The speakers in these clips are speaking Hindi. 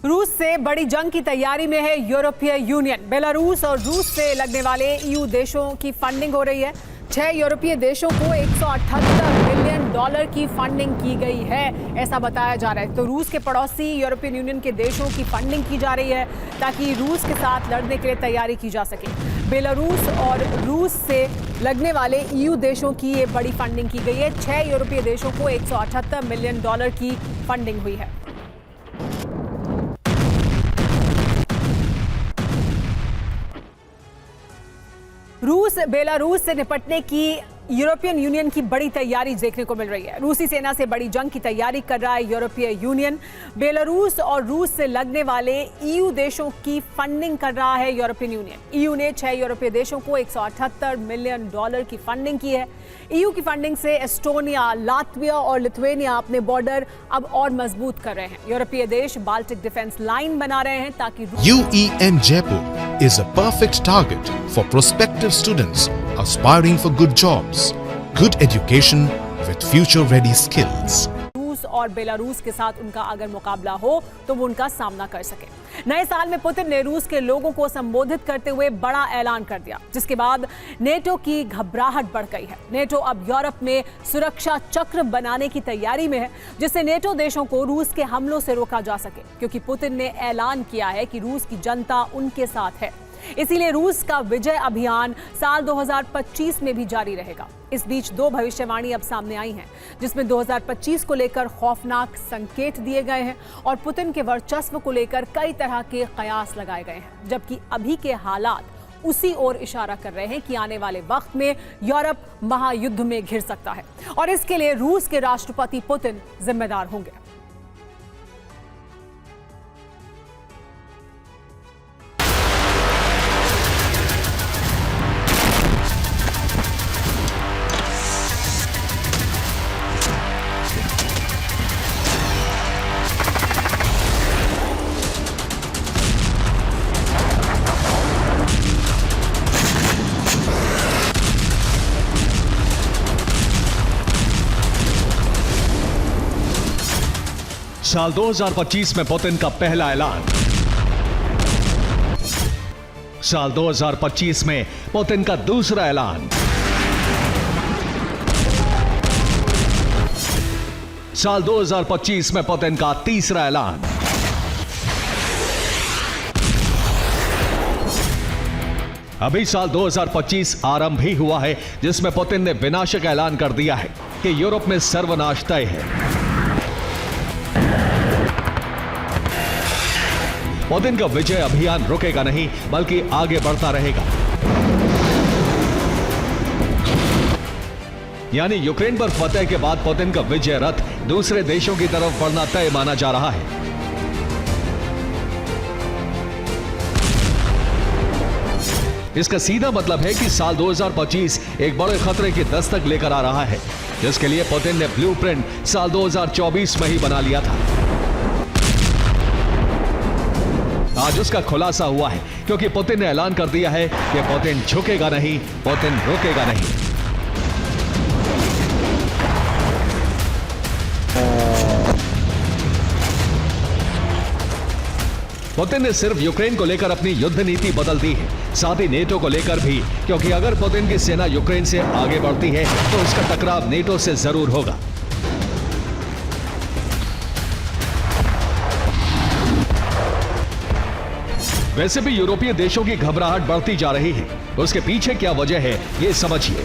रूस से बड़ी जंग की तैयारी में है यूरोपीय यूनियन। बेलारूस और रूस से लगने वाले ईयू देशों की फंडिंग हो रही है। 6 यूरोपीय देशों को 178 मिलियन डॉलर की फंडिंग की गई है, ऐसा बताया जा रहा है। तो रूस के पड़ोसी यूरोपियन यूनियन के देशों की फंडिंग की जा रही है ताकि रूस के साथ लड़ने के लिए तैयारी की जा सके। बेलारूस और रूस से लगने वाले ईयू देशों की ये बड़ी फंडिंग की गई है। 6 यूरोपीय देशों को 178 मिलियन डॉलर की फंडिंग हुई है। रूस बेलारूस से निपटने की यूरोपियन यूनियन की बड़ी तैयारी देखने को मिल रही है। रूसी सेना से बड़ी जंग की तैयारी कर रहा है यूरोपीय यूनियन। बेलारूस और रूस से लगने वाले ईयू देशों की फंडिंग कर रहा है यूरोपियन यूनियन। ईयू ने 6 यूरोपीय देशों को 178 मिलियन डॉलर की फंडिंग की है। ईयू की फंडिंग से एस्टोनिया, लातविया और लिथुआनिया अपने बॉर्डर अब और मजबूत कर रहे हैं। यूरोपीय देश बाल्टिक डिफेंस लाइन बना रहे हैं ताकि UEM Jaipur is a perfect target for prospective students aspiring for good jobs, good education with future-ready skills. रूस और बेलारूस के साथ उनका अगर मुकाबला हो तो वो उनका सामना कर सके। नए साल में पुतिन ने रूस के लोगों को संबोधित करते हुए बड़ा ऐलान कर दिया, जिसके बाद नेटो की घबराहट बढ़ गई है। नेटो अब यूरोप में सुरक्षा चक्र बनाने की तैयारी में है, जिससे नेटो देशों को रूस के हमलों से रोका जा सके, क्योंकि पुतिन ने ऐलान किया है कि रूस की जनता उनके साथ है। इसीलिए रूस का विजय अभियान साल 2025 में भी जारी रहेगा। इस बीच 2 भविष्यवाणी अब सामने आई हैं, जिसमें 2025 को लेकर खौफनाक संकेत दिए गए हैं और पुतिन के वर्चस्व को लेकर कई तरह के कयास लगाए गए हैं, जबकि अभी के हालात उसी ओर इशारा कर रहे हैं कि आने वाले वक्त में यूरोप महायुद्ध में घिर सकता है और इसके लिए रूस के राष्ट्रपति पुतिन जिम्मेदार होंगे। साल 2025 में पुतिन का पहला ऐलान। साल 2025 में पुतिन का दूसरा ऐलान। साल 2025 में पुतिन का तीसरा ऐलान। अभी साल 2025 आरंभ ही हुआ है, जिसमें पुतिन ने विनाशक ऐलान कर दिया है कि यूरोप में सर्वनाश तय है। पुतिन का विजय अभियान रुकेगा नहीं, बल्कि आगे बढ़ता रहेगा। यानी यूक्रेन पर फतह के बाद पुतिन का विजय रथ दूसरे देशों की तरफ बढ़ना तय माना जा रहा है। इसका सीधा मतलब है कि साल 2025 एक बड़े खतरे की दस्तक लेकर आ रहा है, जिसके लिए पुतिन ने ब्लूप्रिंट साल 2024 में ही बना लिया था। आज उसका खुलासा हुआ है, क्योंकि पुतिन ने ऐलान कर दिया है कि पुतिन झुकेगा नहीं, पुतिन रुकेगा नहीं। पुतिन ने सिर्फ यूक्रेन को लेकर अपनी युद्ध नीति बदल दी है, साथ ही नेटो को लेकर भी, क्योंकि अगर पुतिन की सेना यूक्रेन से आगे बढ़ती है तो उसका टकराव नेटो से जरूर होगा। वैसे भी यूरोपीय देशों की घबराहट बढ़ती जा रही है, उसके पीछे क्या वजह है, ये समझिए।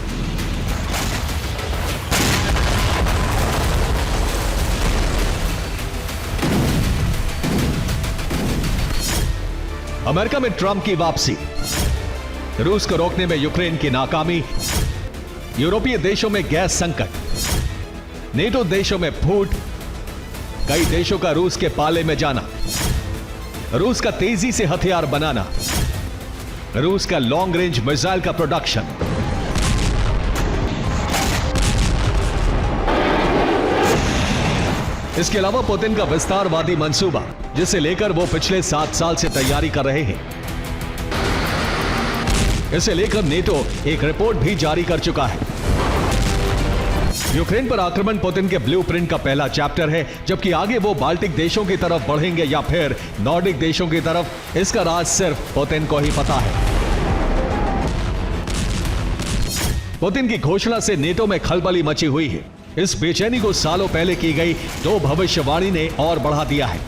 अमेरिका में ट्रंप की वापसी, रूस को रोकने में यूक्रेन की नाकामी, यूरोपीय देशों में गैस संकट, नेटो देशों में फूट, कई देशों का रूस के पाले में जाना, रूस का तेजी से हथियार बनाना, रूस का लॉन्ग रेंज मिसाइल का प्रोडक्शन। इसके अलावा पुतिन का विस्तारवादी मंसूबा, जिसे लेकर वो पिछले 7 साल से तैयारी कर रहे हैं। इसे लेकर नेटो एक रिपोर्ट भी जारी कर चुका है। यूक्रेन पर आक्रमण पुतिन के ब्लूप्रिंट का पहला चैप्टर है, जबकि आगे वो बाल्टिक देशों की तरफ बढ़ेंगे या फिर नॉर्डिक देशों की तरफ, इसका राज सिर्फ पुतिन को ही पता है। पुतिन की घोषणा से नेटो में खलबली मची हुई है। इस बेचैनी को सालों पहले की गई 2 भविष्यवाणी ने और बढ़ा दिया है।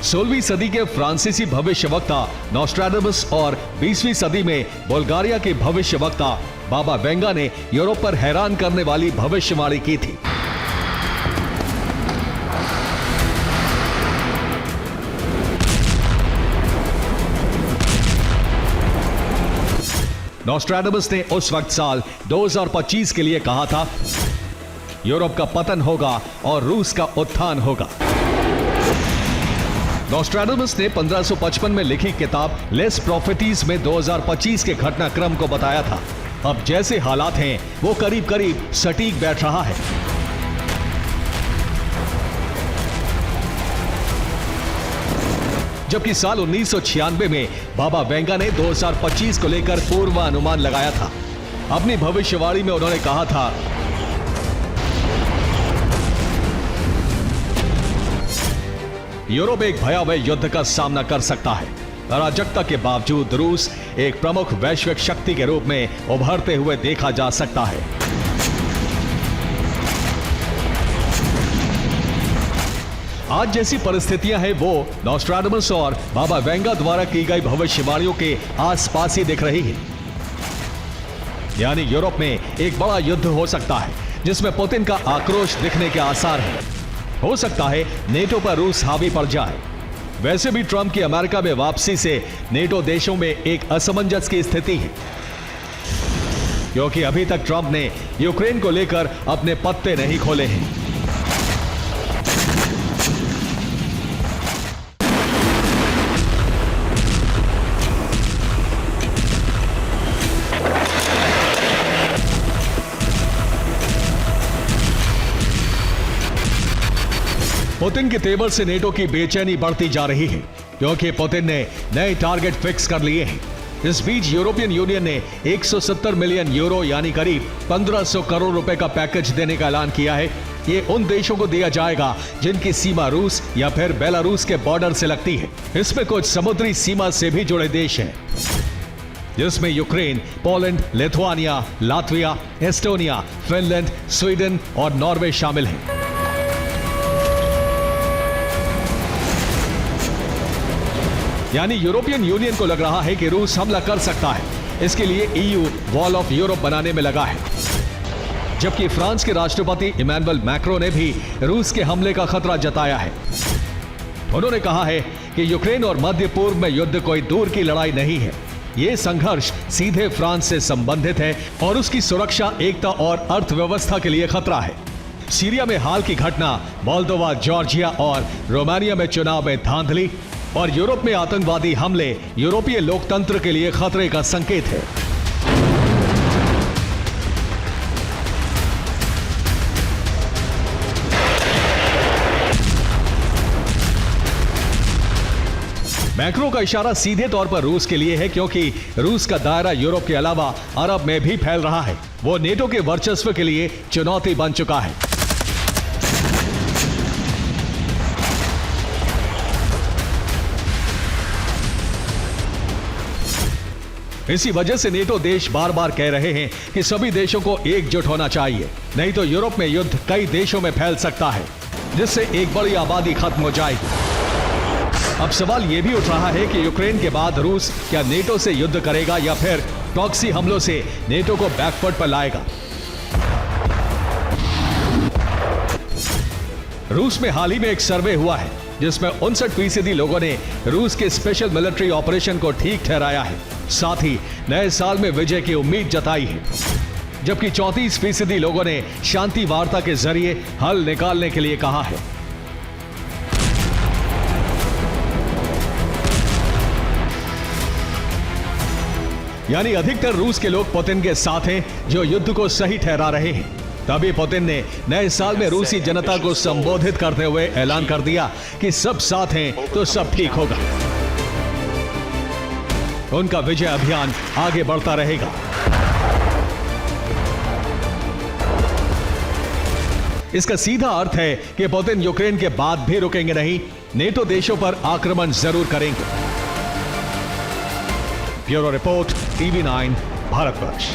16वीं सदी के फ्रांसीसी भविष्यवक्ता नॉस्ट्रैडामस और 20वीं सदी में बुल्गारिया के भविष्यवक्ता बाबा वेंगा ने यूरोप पर हैरान करने वाली भविष्यवाणी की थी। नॉस्ट्रैडामस ने उस वक्त साल 2025 के लिए कहा था, यूरोप का पतन होगा और रूस का उत्थान होगा। नॉस्ट्रैडामस ने 1555 में लिखी किताब लेस प्रॉफिटीज में 2025 के घटनाक्रम को बताया था। अब जैसे हालात हैं वो करीब करीब सटीक बैठ रहा है। जबकि साल 1996 में बाबा वेंगा ने 2025 को लेकर पूर्वानुमान लगाया था। अपनी भविष्यवाणी में उन्होंने कहा था, यूरोप एक भयावह युद्ध का सामना कर सकता है। अराजकता के बावजूद रूस एक प्रमुख वैश्विक शक्ति के रूप में उभरते हुए देखा जा सकता है। आज जैसी परिस्थितियां हैं वो नॉस्ट्रैडामस और बाबा वेंगा द्वारा की गई भविष्यवाणियों के आसपास ही दिख रही है। यानी यूरोप में एक बड़ा युद्ध हो सकता है जिसमें पुतिन का आक्रोश दिखने के आसार हैं। हो सकता है नेटो पर रूस हावी पड़ जाए। वैसे भी ट्रंप की अमेरिका में वापसी से नेटो देशों में एक असमंजस की स्थिति है, क्योंकि अभी तक ट्रंप ने यूक्रेन को लेकर अपने पत्ते नहीं खोले हैं। पुतिन के तेवर से नेटो की बेचैनी बढ़ती जा रही है, क्योंकि पुतिन ने नए टारगेट फिक्स कर लिए हैं। इस बीच यूरोपियन यूनियन ने 170 मिलियन यूरो यानी करीब 1500 करोड़ रुपए का पैकेज देने का ऐलान किया है। ये उन देशों को दिया जाएगा जिनकी सीमा रूस या फिर बेलारूस के बॉर्डर से लगती है। इसमें कुछ समुद्री सीमा से भी जुड़े देश हैं, जिसमें Ukraine, Poland, Lithuania, Latvia, Estonia, Finland, Sweden और नॉर्वे शामिल हैं। यानी यूरोपियन यूनियन को लग रहा है कि रूस हमला कर सकता है। इसके लिए ईयू वॉल ऑफ यूरोप बनाने में लगा है। जबकि फ्रांस के राष्ट्रपति इमैनुअल मैक्रों ने भी रूस के हमले का खतरा जताया है। उन्होंने कहा है कि यूक्रेन और मध्य पूर्व में युद्ध कोई दूर की लड़ाई नहीं है। ये संघर्ष सीधे फ्रांस से संबंधित है और उसकी सुरक्षा, एकता और अर्थव्यवस्था के लिए खतरा है। सीरिया में हाल की घटना, मोल्दोवा, जॉर्जिया और रोमानिया में चुनाव में धांधली और यूरोप में आतंकवादी हमले यूरोपीय लोकतंत्र के लिए खतरे का संकेत है। मैक्रो का इशारा सीधे तौर पर रूस के लिए है, क्योंकि रूस का दायरा यूरोप के अलावा अरब में भी फैल रहा है। वो नेटो के वर्चस्व के लिए चुनौती बन चुका है। इसी वजह से नेटो देश बार बार कह रहे हैं कि सभी देशों को एकजुट होना चाहिए, नहीं तो यूरोप में युद्ध कई देशों में फैल सकता है, जिससे एक बड़ी आबादी खत्म हो जाएगी। अब सवाल यह भी उठ रहा है कि यूक्रेन के बाद रूस क्या नेटो से युद्ध करेगा या फिर प्रॉक्सी हमलों से नेटो को बैकफुट पर लाएगा। रूस में हाल ही में एक सर्वे हुआ है जिसमें 59% लोगों ने रूस के स्पेशल मिलिट्री ऑपरेशन को ठीक ठहराया है। साथ ही नए साल में विजय की उम्मीद जताई है, जबकि 34% लोगों ने शांति वार्ता के जरिए हल निकालने के लिए कहा है। यानी अधिकतर रूस के लोग पुतिन के साथ हैं, जो युद्ध को सही ठहरा रहे हैं। तभी पुतिन ने नए साल में रूसी जनता को संबोधित करते हुए ऐलान कर दिया कि सब साथ हैं तो सब ठीक होगा। उनका विजय अभियान आगे बढ़ता रहेगा। इसका सीधा अर्थ है कि पुतिन यूक्रेन के बाद भी रुकेंगे नहीं, नेटो देशों पर आक्रमण जरूर करेंगे। Bureau report, TV9 Bharatvarsh.